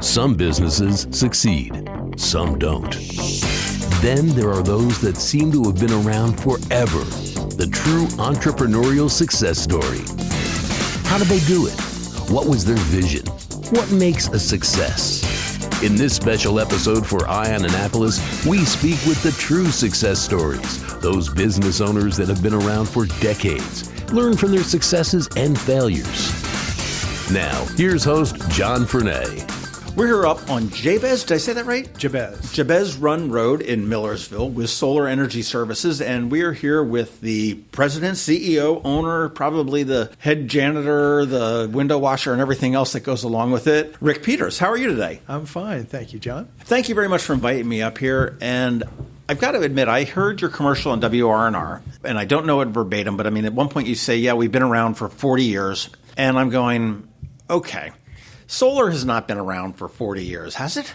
Some businesses succeed, some don't. Then there are those that seem to have been around forever. The true entrepreneurial success story. How did they do it? What was their vision? What makes a success? In this special episode for Eye on Annapolis, we speak with the true success stories, those business owners that have been around for decades, learn from their successes and failures. Now, here's host John Fernay. We're here up on Jabez, did I say that right? Jabez Run Road in Millersville with Solar Energy Services, and we are here with the president, CEO, owner, probably the head janitor, the window washer, and everything else that goes along with it, Rick Peters. How are you today? I'm fine, thank you, John. Thank you very much for inviting me up here, and I've got to admit, I heard your commercial on WRNR, and I don't know it verbatim, but I mean, at one point you say, yeah, we've been around for 40 years, and I'm going, okay. Solar has not been around for 40 years, has it?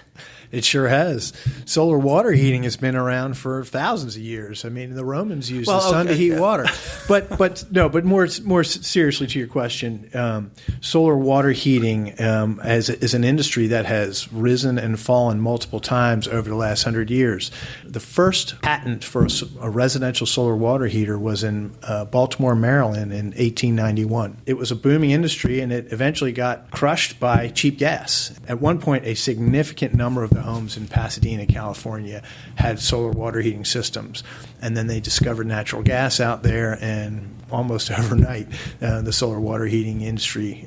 It sure has. Solar water heating has been around for thousands of years. I mean, the Romans used the sun to heat water. But more seriously to your question, solar water heating is an industry that has risen and fallen multiple times over the last 100 years. The first patent for a residential solar water heater was in Baltimore, Maryland in 1891. It was a booming industry, and it eventually got crushed by cheap gas. At one point, a significant number of the homes in Pasadena, California, had solar water heating systems. And then they discovered natural gas out there, and almost overnight, the solar water heating industry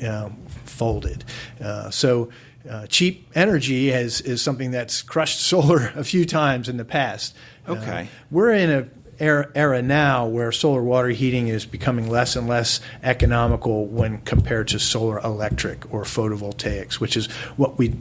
folded. So cheap energy is something that's crushed solar a few times in the past. Okay. We're in a era now where solar water heating is becoming less and less economical when compared to solar electric or photovoltaics, which is what we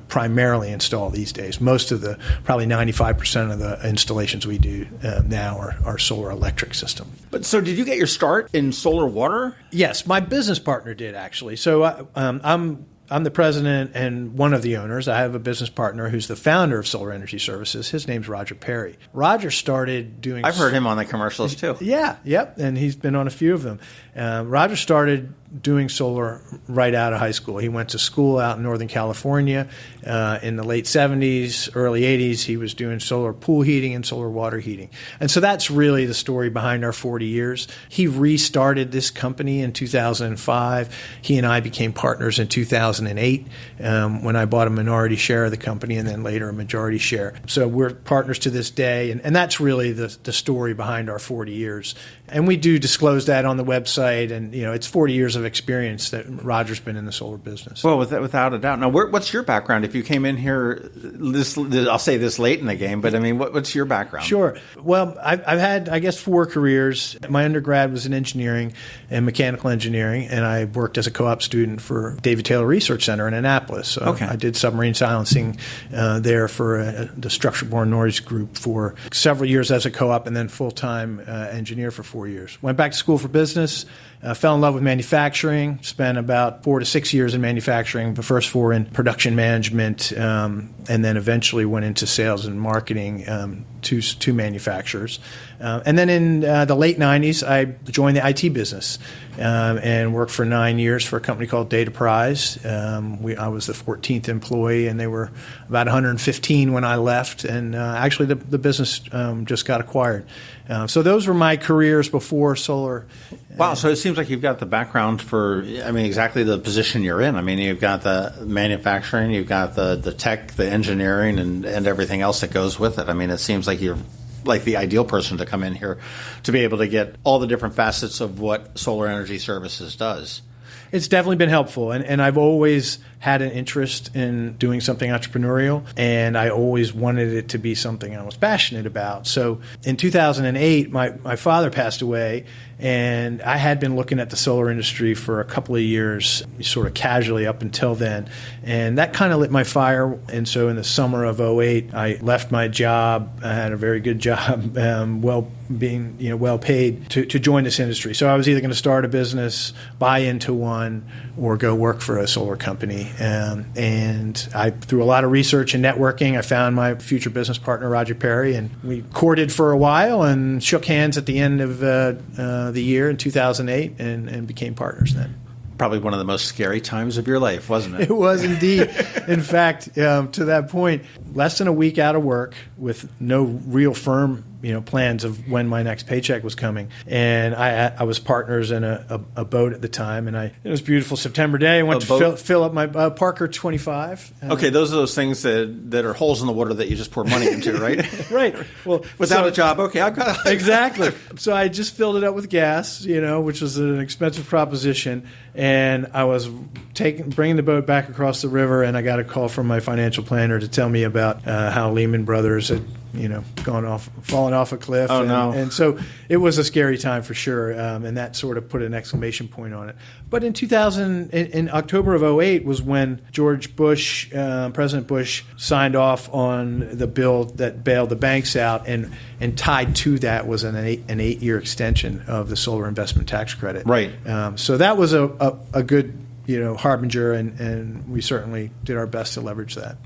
primarily install these days. Most of probably 95% of the installations we do now are solar electric system. But so did you get your start in solar water? Yes, my business partner did actually. So I'm the president and one of the owners. I have a business partner who's the founder of Solar Energy Services. His name's Roger Perry. Roger started doing... I've heard him on the commercials too. Yeah, yep, and he's been on a few of them. Roger started doing solar right out of high school. He went to school out in Northern California in the late 70s, early 80s. He was doing solar pool heating and solar water heating. And so that's really the story behind our 40 years. He restarted this company in 2005. He and I became partners in 2008 when I bought a minority share of the company and then later a majority share. So we're partners to this day, and that's really the story behind our 40 years. And we do disclose that on the website, and it's 40 years of experience that Roger's been in the solar business. Well, without a doubt. Now, what's your background? If you came in here, I'll say this late in the game, but I mean, what's your background? Sure. Well, I've had, I guess, 4 careers. My undergrad was in engineering and mechanical engineering, and I worked as a co-op student for David Taylor Research Center in Annapolis. So okay. I did submarine silencing there for the structure-borne noise group for several years as a co-op, and then full-time engineer for 4 years. Went back to school for business, fell in love with manufacturing, spent about 4 to 6 years in manufacturing, the first 4 in production management, and then eventually went into sales and marketing to manufacturers. And then in the late 90s, I joined the IT business and worked for 9 years for a company called Data Prize. I was the 14th employee, and they were about 115 when I left. And actually, the business just got acquired. So those were my careers before solar. Wow, so it seems like you've got the background for, exactly the position you're in. You've got the manufacturing, you've got the tech, the engineering, and everything else that goes with it. It seems like you're like the ideal person to come in here to be able to get all the different facets of what Solar Energy Services does. It's definitely been helpful, and I've always had an interest in doing something entrepreneurial, and I always wanted it to be something I was passionate about. So in 2008, my father passed away, and I had been looking at the solar industry for a couple of years, sort of casually up until then, and that kind of lit my fire. And so in the summer of '08, I left my job. I had a very good job, well paid to join this industry. So I was either going to start a business, buy into one, or go work for a solar company. And I, through a lot of research and networking, I found my future business partner, Roger Perry, and we courted for a while and shook hands at the end of the year in 2008 and became partners then. probably one of the most scary times of your life, wasn't it? It was indeed. In fact, to that point, less than a week out of work with no real firm plans of when my next paycheck was coming. And I was partners in a boat at the time, and it was a beautiful September day. I went to fill up my Parker 25. Okay, those are those things that are holes in the water that you just pour money into, right? Right. Well, without a job, okay, I've got exactly. So I just filled it up with gas, which was an expensive proposition, and I was bringing the boat back across the river, and I got a call from my financial planner to tell me about how Lehman Brothers had fallen off a cliff. Oh, no. And so it was a scary time for sure, and that sort of put an exclamation point on it. But in October of 2008 was when President Bush signed off on the bill that bailed the banks out, and tied to that was an 8-year extension of the solar investment tax credit. Right. So that was a good harbinger, and we certainly did our best to leverage that.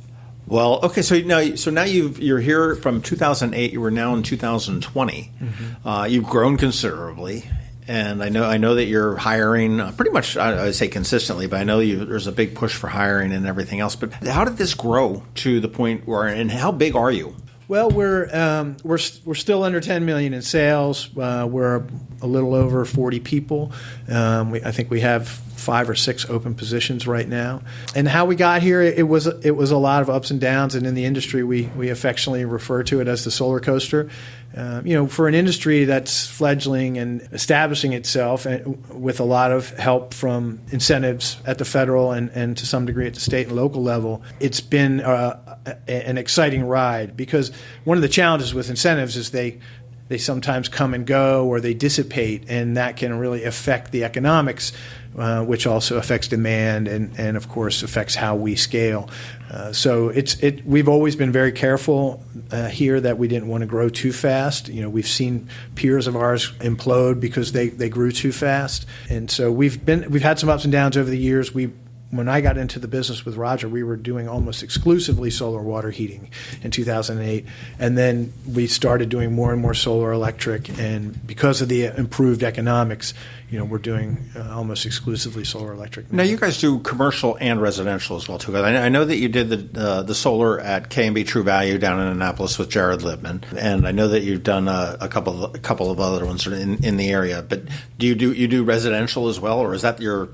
Well, okay, so now you're here from 2008. You were now in 2020. Mm-hmm. You've grown considerably, and I know that you're hiring pretty much. I would say consistently, but I know there's a big push for hiring and everything else. But how did this grow to the point where, and how big are you? Well, we're still under 10 million in sales. We're a little over 40 people. I think we have 5 or 6 open positions right now. And how we got here, it was a lot of ups and downs. And in the industry, we affectionately refer to it as the solar coaster. For an industry that's fledgling and establishing itself, with a lot of help from incentives at the federal and to some degree at the state and local level, it's been an exciting ride, because one of the challenges with incentives is they sometimes come and go, or they dissipate, and that can really affect the economics, which also affects demand and of course affects how we scale. So we've always been very careful here that we didn't want to grow too fast. We've seen peers of ours implode because they grew too fast, and so we've had some ups and downs over the years. When I got into the business with Roger, we were doing almost exclusively solar water heating in 2008. And then we started doing more and more solar electric. And because of the improved economics, we're doing almost exclusively solar electric. Now, you guys do commercial and residential as well, too. I know that you did the solar at K&B True Value down in Annapolis with Jared Libman. And I know that you've done a couple of other ones in the area. But do you do residential as well, or is that your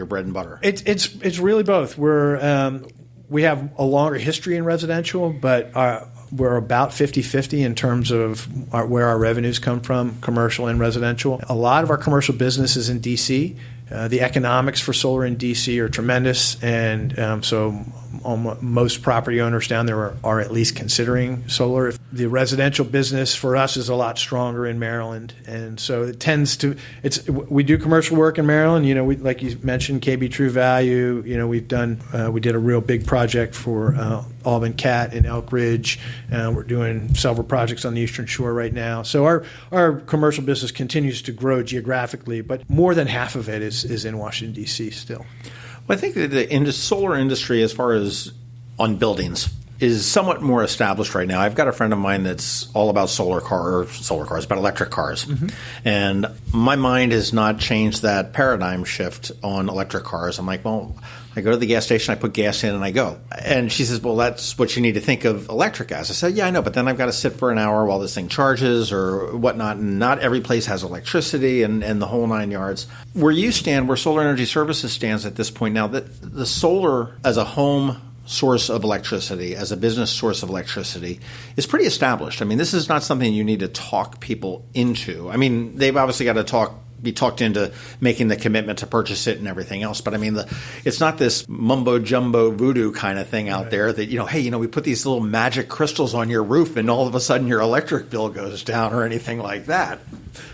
bread and butter? It's really both. We have a longer history in residential, but we're about 50-50 in terms of where our revenues come from, commercial and residential. A lot of our commercial business is in D.C. The economics for solar in D.C. are tremendous, and so most property owners down there are at least considering solar. The residential business for us is a lot stronger in Maryland, and so it tends to. We do commercial work in Maryland. Like you mentioned, KB True Value. We did a real big project for Auburn Cat in Elk Ridge. We're doing several projects on the Eastern Shore right now. So our commercial business continues to grow geographically, but more than half of it is in Washington, D.C. still. Well, I think that the solar industry, as far as on buildings, is somewhat more established right now. I've got a friend of mine that's all about about electric cars. Mm-hmm. And my mind has not changed that paradigm shift on electric cars. I'm like, well, I go to the gas station, I put gas in, and I go. And she says, well, that's what you need to think of electric as. I said, yeah, I know, but then I've got to sit for an hour while this thing charges or whatnot, and not every place has electricity and the whole 9 yards. Where Solar Energy Services stands at this point now, that the solar as a home source of electricity, as a business source of electricity, is pretty established. I mean, this is not something you need to talk people into. I mean, they've obviously got to be talked into making the commitment to purchase it and everything else. But I mean, it's not this mumbo jumbo voodoo kind of thing out there that, hey, we put these little magic crystals on your roof and all of a sudden your electric bill goes down or anything like that.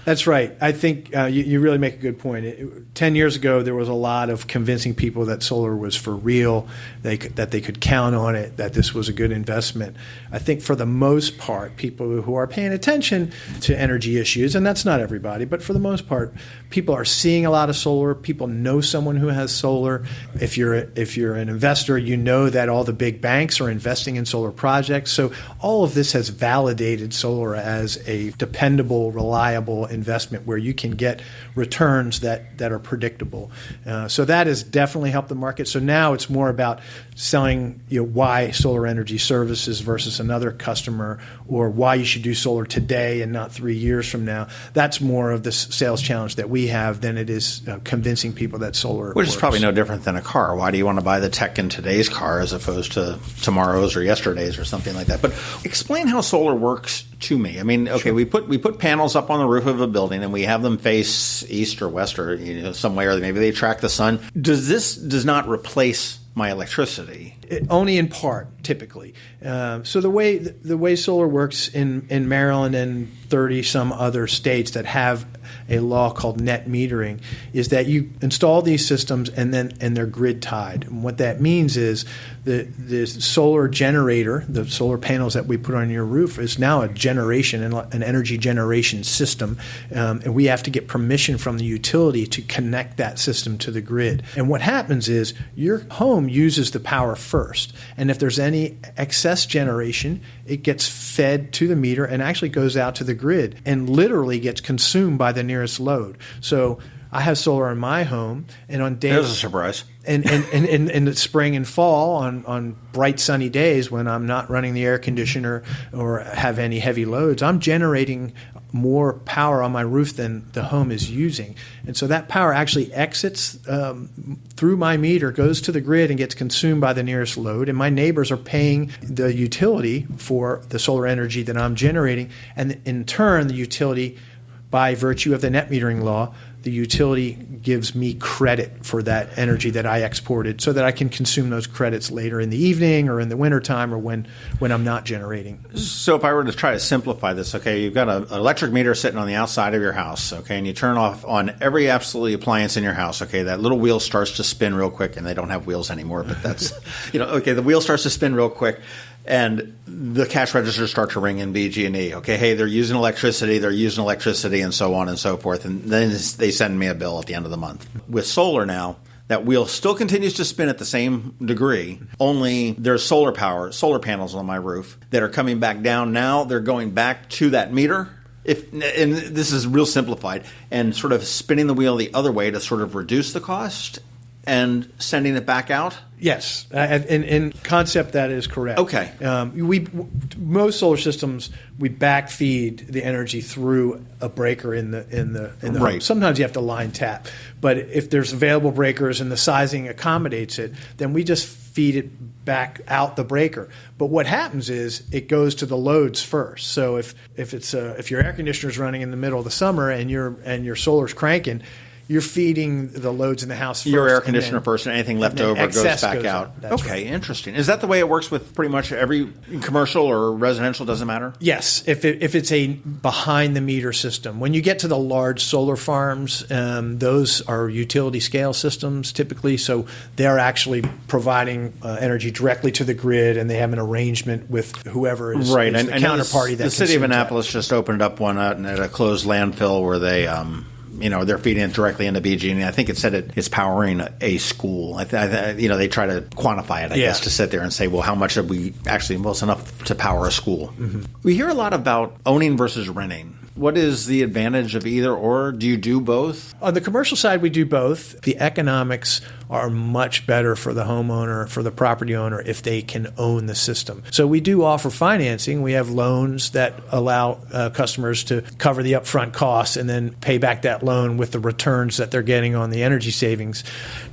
That's right. I think you really make a good point. 10 years ago, there was a lot of convincing people that solar was for real, that they could count on it, that this was a good investment. I think for the most part, people who are paying attention to energy issues, and that's not everybody, but for the most part, People are seeing a lot of solar. People know someone who has solar. If you're an investor, you know that all the big banks are investing in solar projects. So all of this has validated solar as a dependable, reliable investment where you can get returns that are predictable. So that has definitely helped the market. So now it's more about selling why solar energy services versus another customer, or why you should do solar today and not 3 years from now. That's more of the sales challenge that we have than it is convincing people that solar Which works. is probably no different than a car. Why do you want to buy the tech in today's car as opposed to tomorrow's or yesterday's or something like that? But explain how solar works to me. I mean, okay, sure. we put panels up on the roof of a building and we have them face east or west or some way, or maybe they track the sun. Does not replace my electricity? Only in part, typically. So the way solar works in Maryland and 30 some other states that have a law called net metering is that you install these systems and they're grid tied. And what that means is the solar generator, the solar panels that we put on your roof, is now an energy generation system, and we have to get permission from the utility to connect that system to the grid. And what happens is your home uses the power first, and if there's any excess generation, it gets fed to the meter and actually goes out to the grid and literally gets consumed by the nearest load. So I have solar in my home, and on days, there's a surprise. And in the spring and fall, on bright sunny days when I'm not running the air conditioner or have any heavy loads, I'm generating more power on my roof than the home is using. And so that power actually exits through my meter, goes to the grid, and gets consumed by the nearest load. And my neighbors are paying the utility for the solar energy that I'm generating. And in turn, the utility, by virtue of the net metering law, the utility gives me credit for that energy that I exported so that I can consume those credits later in the evening or in the wintertime or when I'm not generating. So if I were to try to simplify this, okay, you've got an electric meter sitting on the outside of your house, okay, and you turn off on every absolutely appliance in your house, okay, that little wheel starts to spin real quick, and they don't have wheels anymore, but that's, okay, the wheel starts to spin real quick. And the cash registers start to ring in BG&E. Okay, hey, they're using electricity, and so on and so forth. And then they send me a bill at the end of the month. With solar now, that wheel still continues to spin at the same degree, only there's solar panels on my roof that are coming back down. Now they're going back to that meter. And this is real simplified, and sort of spinning the wheel the other way to sort of reduce the cost and sending it back out? Yes, in concept that is correct. Okay. Most solar systems, we backfeed the energy through a breaker in the right. home. Sometimes you have to line tap, but if there's available breakers and the sizing accommodates it, then we just feed it back out the breaker. But what happens is it goes to the loads first. So if your air conditioner is running in the middle of the summer and your solar's cranking, you're feeding the loads in the house first. Your air conditioner first, and anything left over goes back out. Okay, right. Interesting. Is that the way it works with pretty much every commercial or residential? Doesn't matter? Yes, if it's a behind-the-meter system. When you get to the large solar farms, those are utility-scale systems typically, so they're actually providing energy directly to the grid, and they have an arrangement with whoever is, right. is the counterparty. The city of Annapolis just opened up one at a closed landfill where they they're feeding it directly into BG&E. I think it said it's powering a school. They try to quantify it, I guess, to sit there and say, well, how much have we actually, well, it's enough to power a school. Mm-hmm. We hear a lot about owning versus renting. What is the advantage of either, or do you do both? On the commercial side, we do both. The economics are much better for the homeowner, for the property owner, if they can own the system. So we do offer financing. We have loans that allow customers to cover the upfront costs and then pay back that loan with the returns that they're getting on the energy savings.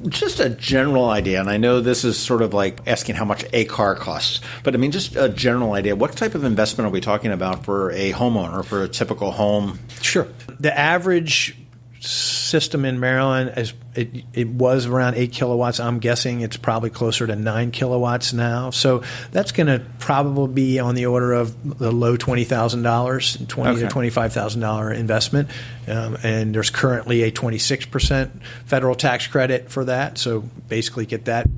Just a general idea, and I know this is sort of like asking how much a car costs, but I mean, just a general idea. What type of investment are we talking about for a homeowner, for a typical home? Sure. The average system in Maryland, it was around 8 kilowatts. I'm guessing it's probably closer to 9 kilowatts now. So that's going to probably be on the order of the low $20,000, $20,000 to $25,000 investment. And there's currently a 26% federal tax credit for that. So basically get that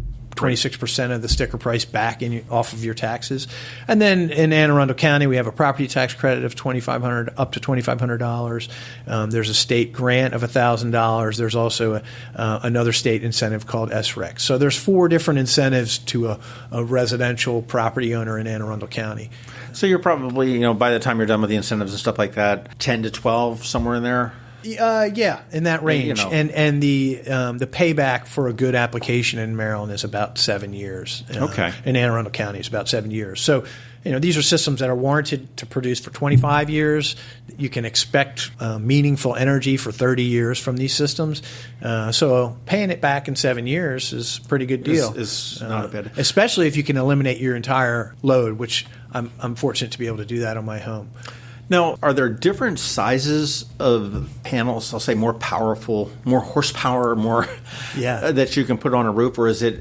26% of the sticker price back off of your taxes. And then in Anne Arundel County, we have a property tax credit of $2,500 up to $2,500. There's a state grant of $1,000. There's also another state incentive called SREC. So there's 4 different incentives to a residential property owner in Anne Arundel County. So you're probably, by the time you're done with the incentives and stuff like that, 10 to 12, somewhere in there? Yeah, in that range. And the payback for a good application in Maryland is about 7 years. Okay. In Anne Arundel County, it's about 7 years. So, these are systems that are warranted to produce for 25 years. You can expect meaningful energy for 30 years from these systems. So paying it back in 7 years is a pretty good deal. Is not a bad. Especially if you can eliminate your entire load, which I'm fortunate to be able to do that on my home. Now, are there different sizes of panels, I'll say more powerful, more horsepower, more that you can put on a roof? Or is it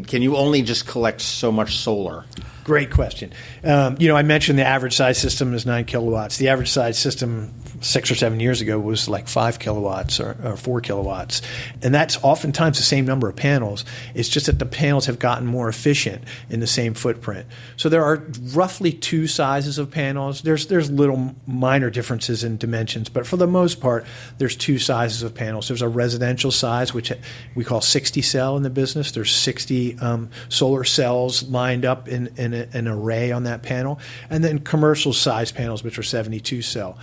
can you only just collect so much solar? Great question. I mentioned the average size system is 9 kilowatts. The average size system 6 or 7 years ago was like 5 kilowatts or 4 kilowatts. And that's oftentimes the same number of panels. It's just that the panels have gotten more efficient in the same footprint. So there are roughly 2 sizes of panels. There's little minor differences in dimensions, but for the most part, there's 2 sizes of panels. There's a residential size, which we call 60 cell in the business. There's 60 solar cells lined up in an array on that panel, and then commercial size panels, which are 72 cell.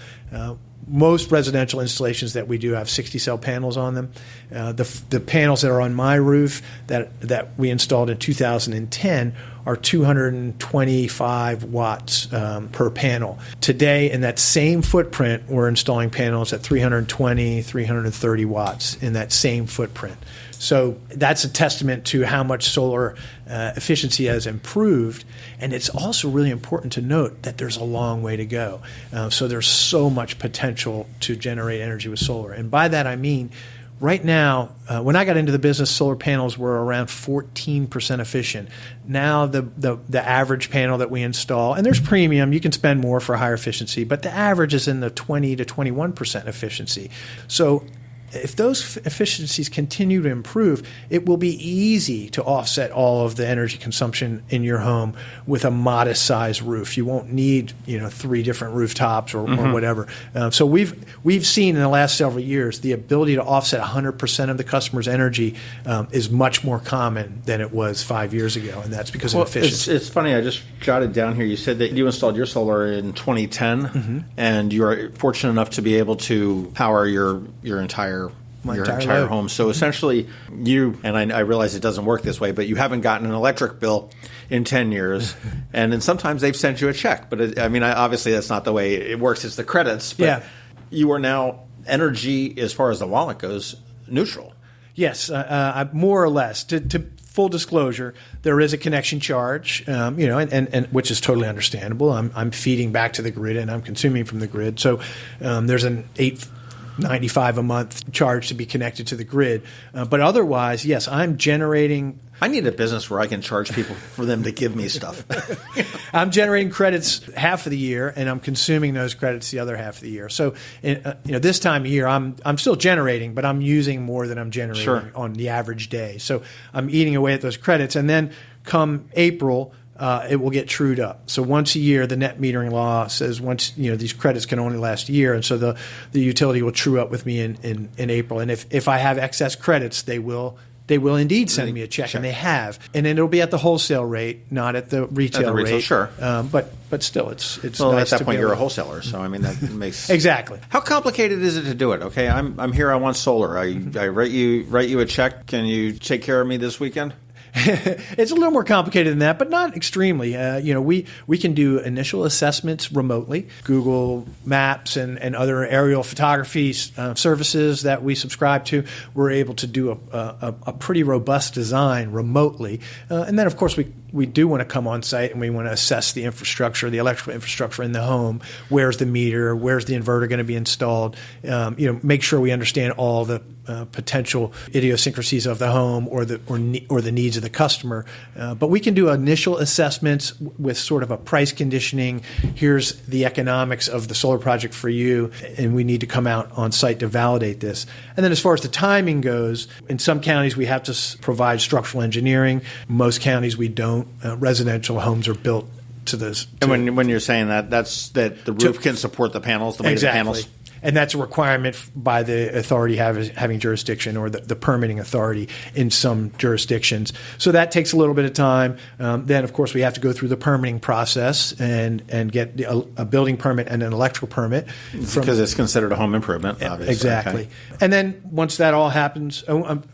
Most residential installations that we do have 60 cell panels on them. The panels that are on my roof that we installed in 2010 are 225 watts per panel. Today, in that same footprint, we're installing panels at 320, 330 watts in that same footprint. So that's a testament to how much solar efficiency has improved. And it's also really important to note that there's a long way to go. So there's so much potential to generate energy with solar. And by that I mean, right now, when I got into the business, solar panels were around 14% efficient. Now the average panel that we install, and there's premium, you can spend more for higher efficiency, but the average is in the 20 to 21% efficiency. So if those efficiencies continue to improve, it will be easy to offset all of the energy consumption in your home with a modest size roof. You won't need 3 different rooftops or whatever. So we've seen in the last several years the ability to offset 100% of the customer's energy is much more common than it was 5 years ago, and that's because of efficiency. It's funny. I just jotted down here. You said that you installed your solar in 2010, and you are fortunate enough to be able to power your entire home. So essentially, I realize it doesn't work this way, but you haven't gotten an electric bill in 10 years, and then sometimes they've sent you a check. But obviously that's not the way it works. It's the credits. But you are now energy, as far as the wallet goes, neutral. Yes, more or less. To full disclosure, there is a connection charge, and which is totally understandable. I'm feeding back to the grid and I'm consuming from the grid. So there's an $8.95 a month charge to be connected to the grid. But otherwise, yes, I'm generating. I need a business where I can charge people for them to give me stuff. I'm generating credits half of the year, and I'm consuming those credits the other half of the year. So, this time of year, I'm still generating, but I'm using more than I'm generating on the average day. So I'm eating away at those credits, and then come April, it will get trued up. So once a year, the net metering law says these credits can only last a year, and so the utility will true up with me in April. And if I have excess credits, they will indeed send me a check, and they have. And then it'll be at the wholesale rate, not at the retail rate. Sure. But still, it's well, nice at that point to you're a wholesaler, so that makes exactly. How complicated is it to do it? Okay, I'm here. I want solar. I write you a check. Can you take care of me this weekend? It's a little more complicated than that, but not extremely. We can do initial assessments remotely. Google Maps and other aerial photography services that we subscribe to, we're able to do a pretty robust design remotely. And then, of course, we do want to come on site and we want to assess the infrastructure, the electrical infrastructure in the home. Where's the meter? Where's the inverter going to be installed? Make sure we understand all the potential idiosyncrasies of the home or the needs of the customer. But we can do initial assessments with sort of a price conditioning. Here's the economics of the solar project for you, and we need to come out on site to validate this. And then as far as the timing goes, in some counties we have to provide structural engineering. Most counties we don't. Residential homes are built to this. And when you're saying that, that's that the roof can support the panels, the weight of the panels? And that's a requirement by the authority having jurisdiction, or the permitting authority in some jurisdictions. So that takes a little bit of time. Then, of course, we have to go through the permitting process and get a building permit and an electrical permit. Because it's considered a home improvement, obviously. Exactly. Okay. And then once that all happens,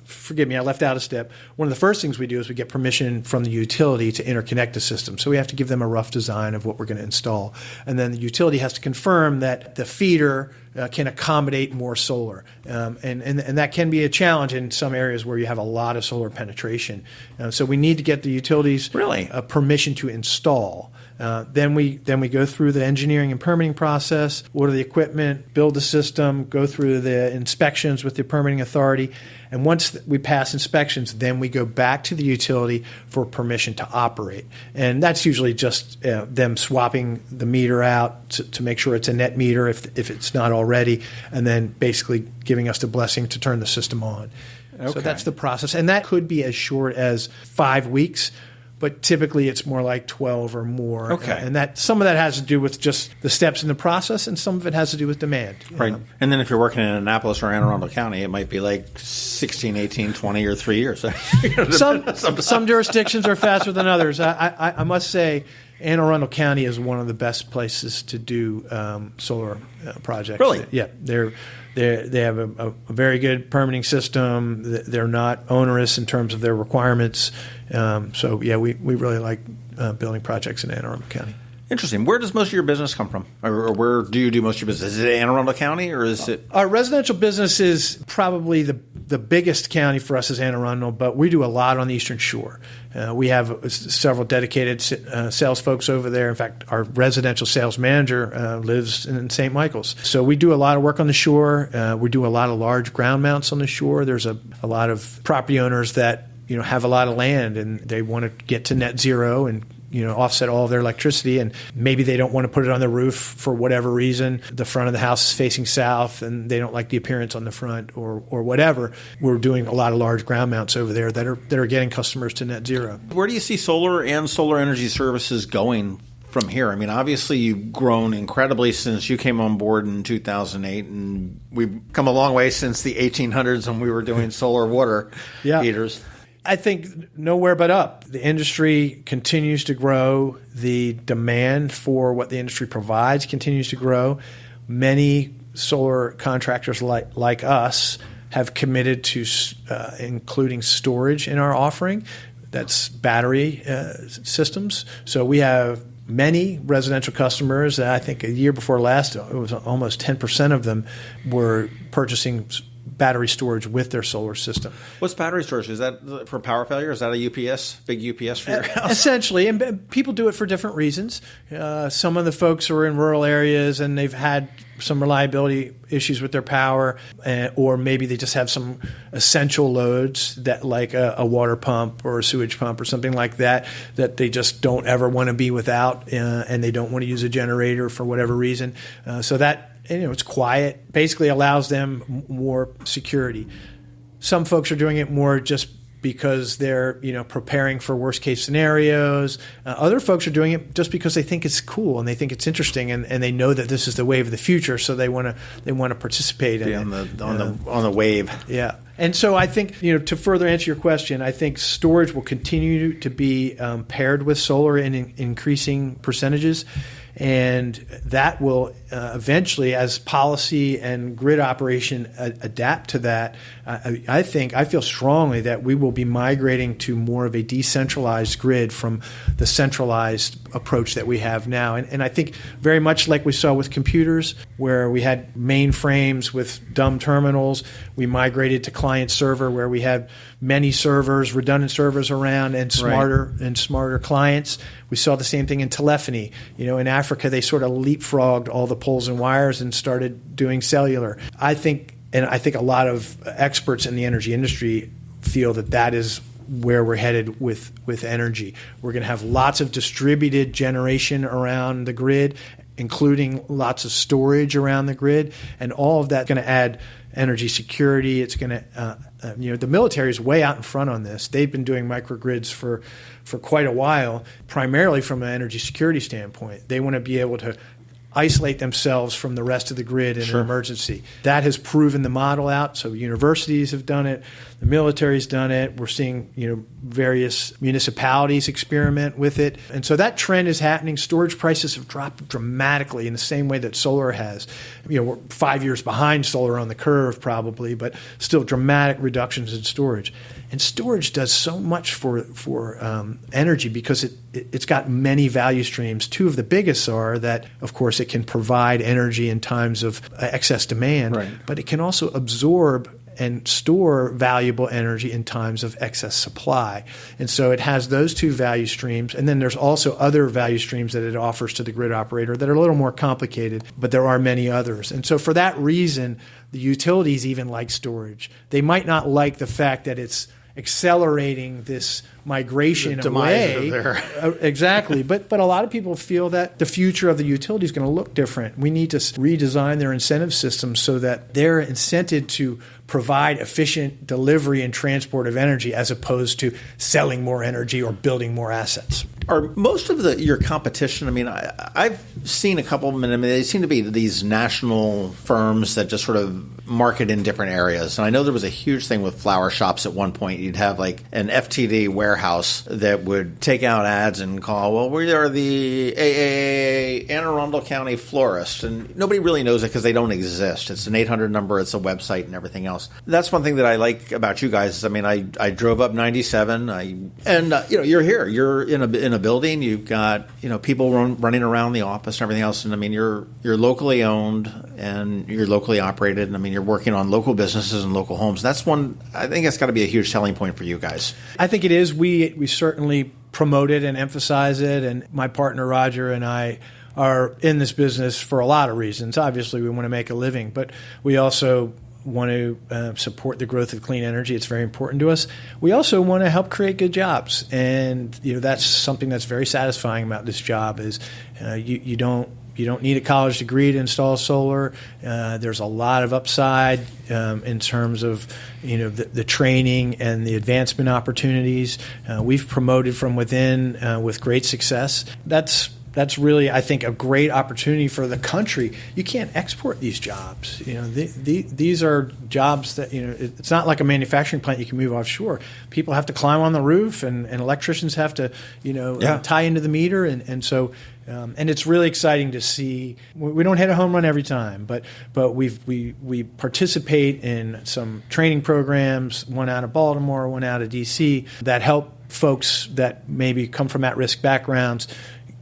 forgive me, I left out a step. One of the first things we do is we get permission from the utility to interconnect the system. So we have to give them a rough design of what we're going to install. And then the utility has to confirm that the feeder can accommodate more solar. And that can be a challenge in some areas where you have a lot of solar penetration. So we need to get the utilities permission to install. Then we go through the engineering and permitting process, order the equipment, build the system, go through the inspections with the permitting authority. And once we pass inspections, then we go back to the utility for permission to operate. And that's usually just them swapping the meter out to make sure it's a net meter if it's not already, and then basically giving us the blessing to turn the system on. Okay. So that's the process. And that could be as short as 5 weeks. But typically it's more like 12 or more. Okay. And that some of that has to do with just the steps in the process, and some of it has to do with demand. Right. And then if you're working in Annapolis or Anne Arundel County, it might be like 16, 18, 20, or 3 years. Some jurisdictions are faster than others. I must say Anne Arundel County is one of the best places to do solar projects. Really? Yeah. They have a very good permitting system. They're not onerous in terms of their requirements. So, yeah, we really like building projects in Anne Arundel County. Interesting. Where does most of your business come from? Or where do you do most of your business? Is it Anne Arundel County, or is it? Our residential business is probably the biggest county for us is Anne Arundel, but we do a lot on the Eastern Shore. We have several dedicated sales folks over there. In fact, our residential sales manager lives in St. Michael's. So we do a lot of work on the shore. We do a lot of large ground mounts on the shore. There's a lot of property owners that have a lot of land, and they want to get to net zero and offset all of their electricity, and maybe they don't want to put it on the roof for whatever reason. The front of the house is facing south, and they don't like the appearance on the front, or whatever. We're doing a lot of large ground mounts over there that are getting customers to net zero. Where do you see solar and solar energy services going from here? I mean, obviously you've grown incredibly since you came on board in 2008, and we've come a long way since the 1800s when we were doing solar water heaters. I think nowhere but up. The industry continues to grow. The demand for what the industry provides continues to grow. Many solar contractors like us have committed to including storage in our offering. That's battery systems. So we have many residential customers. I think a year before last, it was almost 10% of them were purchasing battery storage with their solar system. What's battery storage? Is that for power failure? Is that a UPS, big UPS for your house? Essentially, and people do it for different reasons. Some of the folks are in rural areas and they've had some reliability issues with their power, or maybe they just have some essential loads that, like a water pump or a sewage pump or something like that they just don't ever want to be without, and they don't want to use a generator for whatever reason. So that, it's quiet, basically allows them more security. Some folks are doing it more just because they're preparing for worst case scenarios. Other folks are doing it just because they think it's cool and they think it's interesting, and they know that this is the wave of the future, so they want to participate in it. On the wave. Yeah. And so I think, to further answer your question, I think storage will continue to be paired with solar in increasing percentages. And that will eventually, as policy and grid operation adapt to that, I feel strongly that we will be migrating to more of a decentralized grid from the centralized approach that we have now. And I think very much like we saw with computers, where we had mainframes with dumb terminals, we migrated to client server, where we have many servers, redundant servers around, and smarter clients. We saw the same thing in telephony. In Africa, they sort of leapfrogged all the poles and wires and started doing cellular. I think And I think a lot of experts in the energy industry feel that is where we're headed with energy. We're going to have lots of distributed generation around the grid, including lots of storage around the grid, and all of that's going to add energy security. It's going to, the military is way out in front on this. They've been doing microgrids for quite a while, primarily from an energy security standpoint. They want to be able to isolate themselves from the rest of the grid in an emergency. That has proven the model out. So universities have done it. The military's done it. We're seeing, various municipalities experiment with it. And so that trend is happening. Storage prices have dropped dramatically in the same way that solar has. We're 5 years behind solar on the curve probably, but still dramatic reductions in storage. And storage does so much for energy because it's got many value streams. Two of the biggest are that, of course, it can provide energy in times of excess demand, but it can also absorb and store valuable energy in times of excess supply. And so it has those two value streams. And then there's also other value streams that it offers to the grid operator that are a little more complicated, but there are many others. And so for that reason, the utilities even like storage. They might not like the fact that it's accelerating this migration away. Exactly. But a lot of people feel that the future of the utility is going to look different. We need to redesign their incentive systems so that they're incented to provide efficient delivery and transport of energy as opposed to selling more energy or building more assets. Are most of your competition, I've seen a couple of them, they seem to be these national firms that just sort of market in different areas. And I know there was a huge thing with flower shops at one point. You'd have like an FTD warehouse that would take out ads and call, well, we are the AAA, Anne Arundel County florist. And nobody really knows it because they don't exist. It's an 800 number, it's a website and everything else. That's one thing that I like about you guys. I drove up 97, you're here. You're in a building. You've got people running around the office and everything else. And you're locally owned and you're locally operated. And you're working on local businesses and local homes. That's one. I think that's got to be a huge selling point for you guys. I think it is. We certainly promote it and emphasize it. And my partner Roger and I are in this business for a lot of reasons. Obviously, we want to make a living, but we also want to support the growth of clean energy. It's very important to us. We also want to help create good jobs, and that's something that's very satisfying about this job. Is you don't need a college degree to install solar. There's a lot of upside in terms of the training and the advancement opportunities. We've promoted from within with great success. That's really, I think, a great opportunity for the country. You can't export these jobs. These are jobs that, it's not like a manufacturing plant you can move offshore. People have to climb on the roof, and electricians have to, tie into the meter. And so it's really exciting to see. We don't hit a home run every time, but we participate in some training programs, one out of Baltimore, one out of D.C., that help folks that maybe come from at-risk backgrounds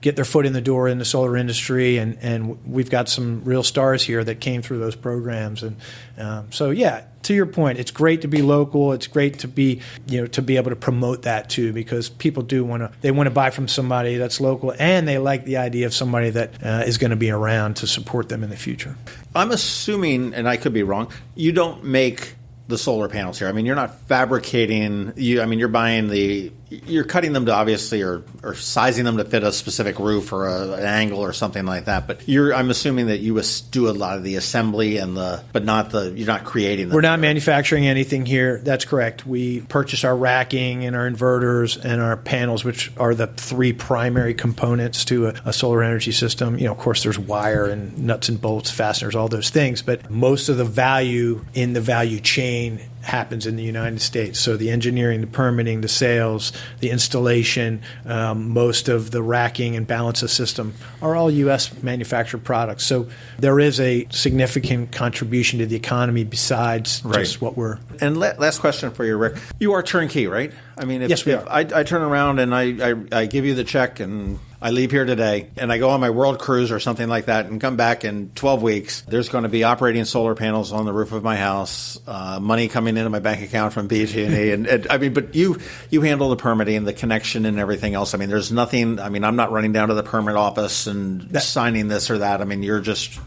get their foot in the door in the solar industry, and we've got some real stars here that came through those programs. And to your point, it's great to be local. It's great to be to be able to promote that too, because people want to buy from somebody that's local, and they like the idea of somebody that is going to be around to support them in the future. I'm assuming, and I could be wrong, you don't make the solar panels here. You're not fabricating. You're buying you're cutting them to obviously or sizing them to fit a specific roof or an angle or something like that. But I'm assuming that you do a lot of the assembly you're not creating them. We're not manufacturing anything here. That's correct. We purchase our racking and our inverters and our panels, which are the three primary components to a solar energy system. Of course, there's wire and nuts and bolts, fasteners, all those things. But most of the value in the value chain happens in the United States. So the engineering, the permitting, the sales, the installation, most of the racking and balance of system are all U.S. manufactured products. So there is a significant contribution to the economy besides just what we're... And last question for you, Rick. You are turnkey, right? Yes, we are. I turn around and I give you the check and I leave here today and I go on my world cruise or something like that and come back in 12 weeks. There's going to be operating solar panels on the roof of my house, money coming into my bank account from BG&E. But you handle the permitting, the connection and everything else. There's nothing, I'm not running down to the permit office and signing this or that. You're just...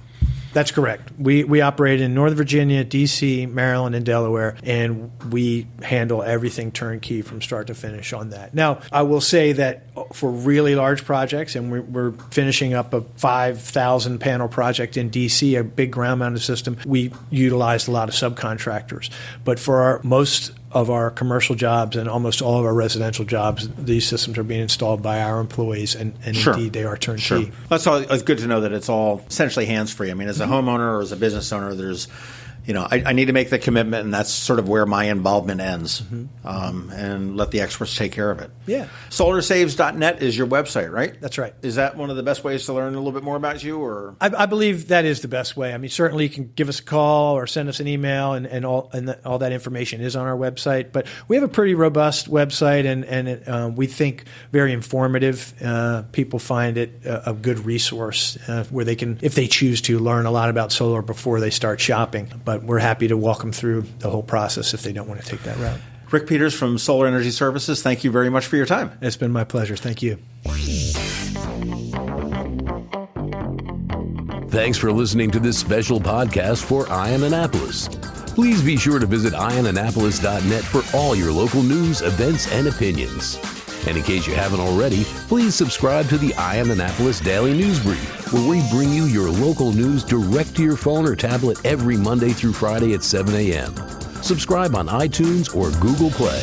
That's correct. We operate in Northern Virginia, D.C., Maryland, and Delaware, and we handle everything turnkey from start to finish on that. Now, I will say that for really large projects, and we're finishing up a 5,000 panel project in D.C., a big ground-mounted system, we utilize a lot of subcontractors. But for most of our commercial jobs and almost all of our residential jobs, these systems are being installed by our employees, and Sure. indeed they are turnkey. Sure. That's all. It's good to know that it's all essentially hands-free. I mean, as a homeowner or as a business owner, there's, I need to make the commitment, and that's sort of where my involvement ends, and let the experts take care of it. Yeah. SolarSaves.net is your website, right? That's right. Is that one of the best ways to learn a little bit more about you? Or I believe that is the best way. I mean, certainly you can give us a call or send us an email, and all that information is on our website. But we have a pretty robust website, and we think very informative. People find it a good resource where they can, if they choose to, learn a lot about solar before they start shopping. But we're happy to walk them through the whole process if they don't want to take that route. Rick Peters from Solar Energy Services, thank you very much for your time. It's been my pleasure. Thank you. Thanks for listening to this special podcast for Ion Annapolis. Please be sure to visit ionannapolis.net for all your local news, events, and opinions. And in case you haven't already, please subscribe to the Ion Annapolis Daily News Brief, where we bring you your local news direct to your phone or tablet every Monday through Friday at 7 a.m. Subscribe on iTunes or Google Play.